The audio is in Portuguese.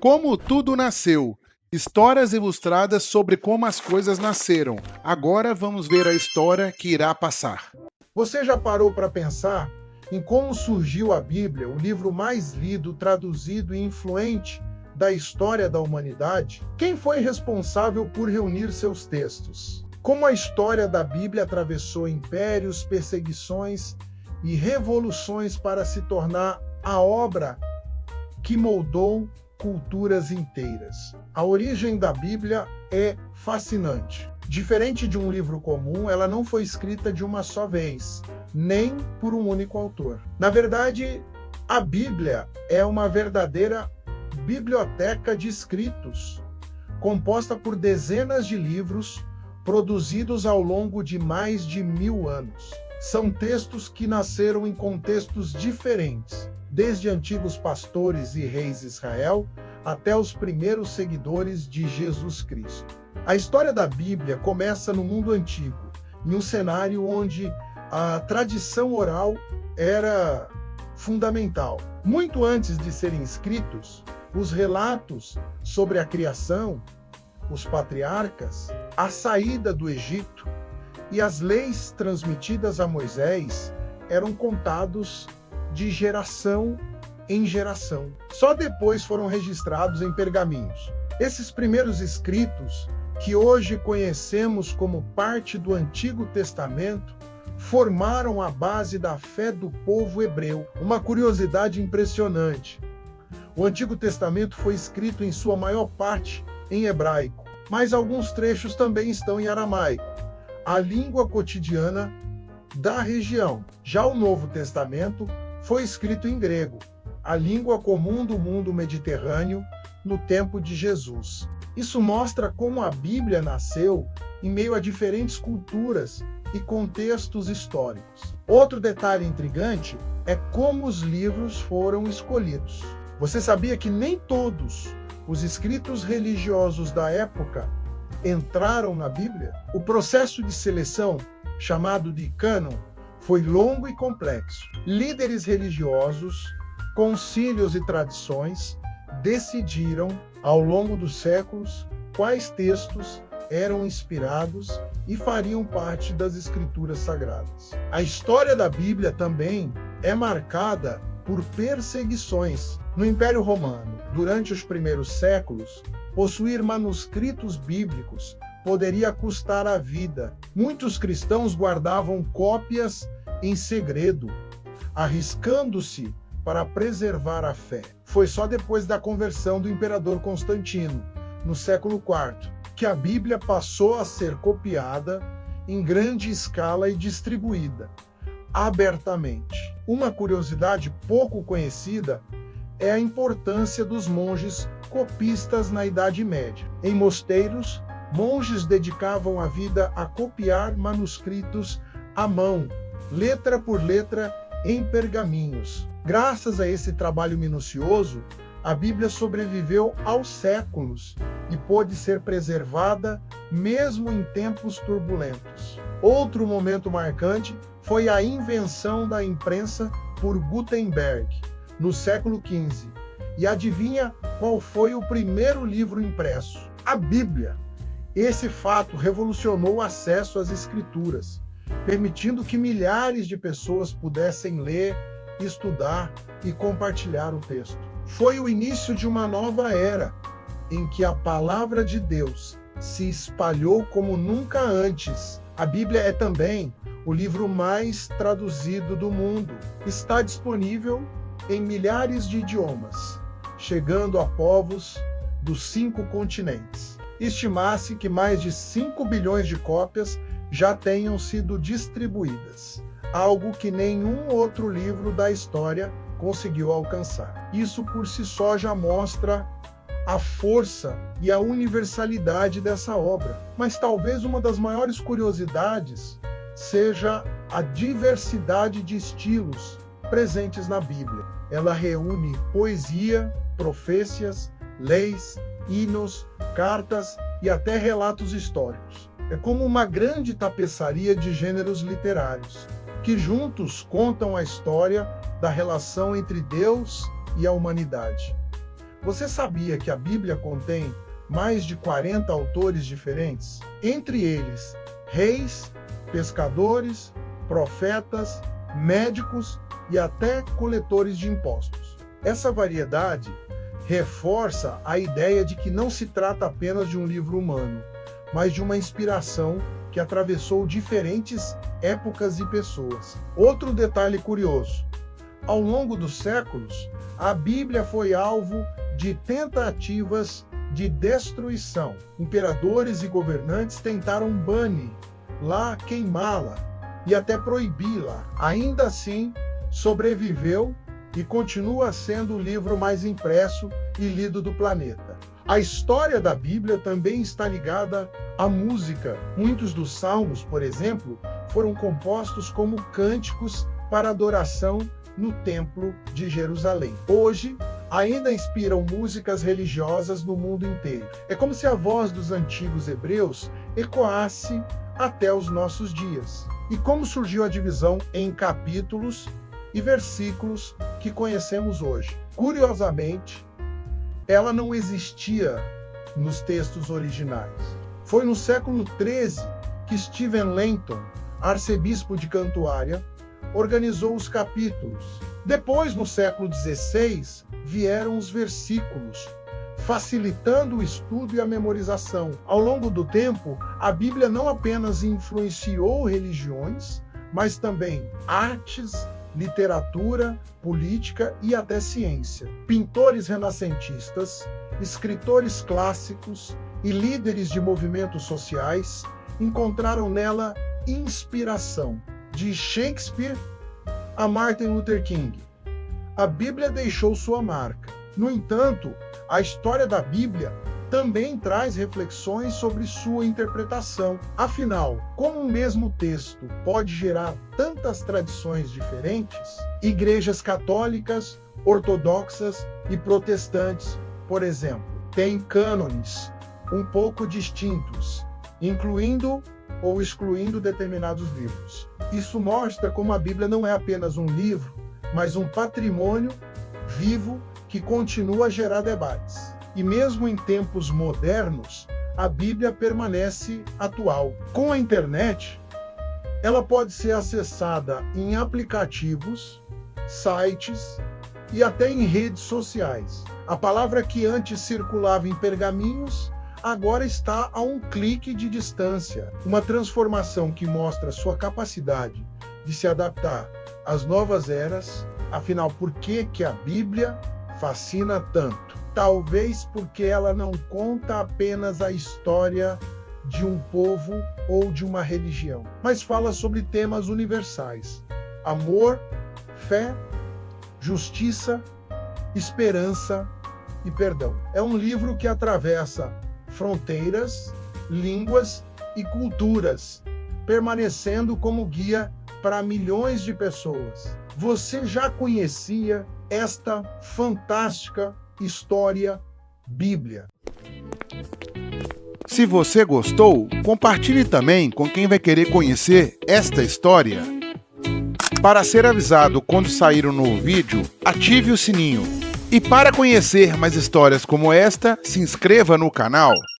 Como tudo nasceu. Histórias ilustradas sobre como as coisas nasceram. Agora vamos ver a história que irá passar. Você já parou para pensar em como surgiu a Bíblia, o livro mais lido, traduzido e influente da história da humanidade? Quem foi responsável por reunir seus textos? Como a história da Bíblia atravessou impérios, perseguições e revoluções para se tornar a obra que moldou culturas inteiras. A origem da Bíblia é fascinante. Diferente de um livro comum, ela não foi escrita de uma só vez, nem por um único autor. Na verdade, a Bíblia é uma verdadeira biblioteca de escritos, composta por dezenas de livros produzidos ao longo de mais de 1000 anos. São textos que nasceram em contextos diferentes, desde antigos pastores e reis de Israel até os primeiros seguidores de Jesus Cristo. A história da Bíblia começa no mundo antigo, em um cenário onde a tradição oral era fundamental. Muito antes de serem escritos, os relatos sobre a criação, os patriarcas, a saída do Egito e as leis transmitidas a Moisés eram contados de geração em geração. Só depois foram registrados em pergaminhos. Esses primeiros escritos, que hoje conhecemos como parte do Antigo Testamento, formaram a base da fé do povo hebreu. Uma curiosidade impressionante: o Antigo Testamento foi escrito em sua maior parte em hebraico, mas alguns trechos também estão em aramaico, a língua cotidiana da região. Já o Novo Testamento foi escrito em grego, a língua comum do mundo mediterrâneo no tempo de Jesus. Isso mostra como a Bíblia nasceu em meio a diferentes culturas e contextos históricos. Outro detalhe intrigante é como os livros foram escolhidos. Você sabia que nem todos os escritos religiosos da época entraram na Bíblia? O processo de seleção, chamado de cânon, foi longo e complexo. Líderes religiosos, concílios e tradições decidiram, ao longo dos séculos, quais textos eram inspirados e fariam parte das escrituras sagradas. A história da Bíblia também é marcada por perseguições. No Império Romano, durante os primeiros séculos, possuir manuscritos bíblicos poderia custar a vida. Muitos cristãos guardavam cópias em segredo, arriscando-se para preservar a fé. Foi só depois da conversão do imperador Constantino, no século IV, que a Bíblia passou a ser copiada em grande escala e distribuída abertamente. Uma curiosidade pouco conhecida é a importância dos monges copistas na Idade Média. Em mosteiros, monges dedicavam a vida a copiar manuscritos à mão, letra por letra, em pergaminhos. Graças a esse trabalho minucioso, a Bíblia sobreviveu aos séculos e pôde ser preservada mesmo em tempos turbulentos. Outro momento marcante foi a invenção da imprensa por Gutenberg, no século XV. E adivinha qual foi o primeiro livro impresso? A Bíblia. Esse fato revolucionou o acesso às escrituras, permitindo que milhares de pessoas pudessem ler, estudar e compartilhar o texto. Foi o início de uma nova era, em que a palavra de Deus se espalhou como nunca antes. A Bíblia é também o livro mais traduzido do mundo. Está disponível em milhares de idiomas, chegando a povos dos 5 continentes. Estima-se que mais de 5 bilhões de cópias já tenham sido distribuídas, algo que nenhum outro livro da história conseguiu alcançar. Isso por si só já mostra a força e a universalidade dessa obra. Mas talvez uma das maiores curiosidades seja a diversidade de estilos presentes na Bíblia. Ela reúne poesia, profecias, leis, hinos, cartas e até relatos históricos. É como uma grande tapeçaria de gêneros literários, que juntos contam a história da relação entre Deus e a humanidade. Você sabia que a Bíblia contém mais de 40 autores diferentes? Entre eles, reis, pescadores, profetas, médicos e até coletores de impostos. Essa variedade reforça a ideia de que não se trata apenas de um livro humano, mas de uma inspiração que atravessou diferentes épocas e pessoas. Outro detalhe curioso: ao longo dos séculos, a Bíblia foi alvo de tentativas de destruição. Imperadores e governantes tentaram bani-la, queimá-la e até proibi-la. Ainda assim, sobreviveu e continua sendo o livro mais impresso e lido do planeta. A história da Bíblia também está ligada à música. Muitos dos salmos, por exemplo, foram compostos como cânticos para adoração no Templo de Jerusalém. Hoje, ainda inspiram músicas religiosas no mundo inteiro. É como se a voz dos antigos hebreus ecoasse até os nossos dias. E como surgiu a divisão em capítulos e versículos que conhecemos hoje? Curiosamente, ela não existia nos textos originais. Foi no século XIII que Stephen Langton, arcebispo de Cantuária, organizou os capítulos. Depois, no século XVI, vieram os versículos, facilitando o estudo e a memorização. Ao longo do tempo, a Bíblia não apenas influenciou religiões, mas também artes, literatura, política e até ciência. Pintores renascentistas, escritores clássicos e líderes de movimentos sociais encontraram nela inspiração. De Shakespeare a Martin Luther King, a Bíblia deixou sua marca. No entanto, a história da Bíblia também traz reflexões sobre sua interpretação. Afinal, como um mesmo texto pode gerar tantas tradições diferentes? Igrejas católicas, ortodoxas e protestantes, por exemplo, têm cânones um pouco distintos, incluindo ou excluindo determinados livros. Isso mostra como a Bíblia não é apenas um livro, mas um patrimônio vivo que continua a gerar debates. E mesmo em tempos modernos, a Bíblia permanece atual. Com a internet, ela pode ser acessada em aplicativos, sites e até em redes sociais. A palavra que antes circulava em pergaminhos agora está a um clique de distância. Uma transformação que mostra sua capacidade de se adaptar às novas eras. Afinal, por que a Bíblia fascina tanto? Talvez porque ela não conta apenas a história de um povo ou de uma religião, mas fala sobre temas universais: amor, fé, justiça, esperança e perdão. É um livro que atravessa fronteiras, línguas e culturas, permanecendo como guia para milhões de pessoas. Você já conhecia esta fantástica história Bíblia? Se você gostou, compartilhe também com quem vai querer conhecer esta história. Para ser avisado quando sair um novo vídeo, ative o sininho. E para conhecer mais histórias como esta, se inscreva no canal.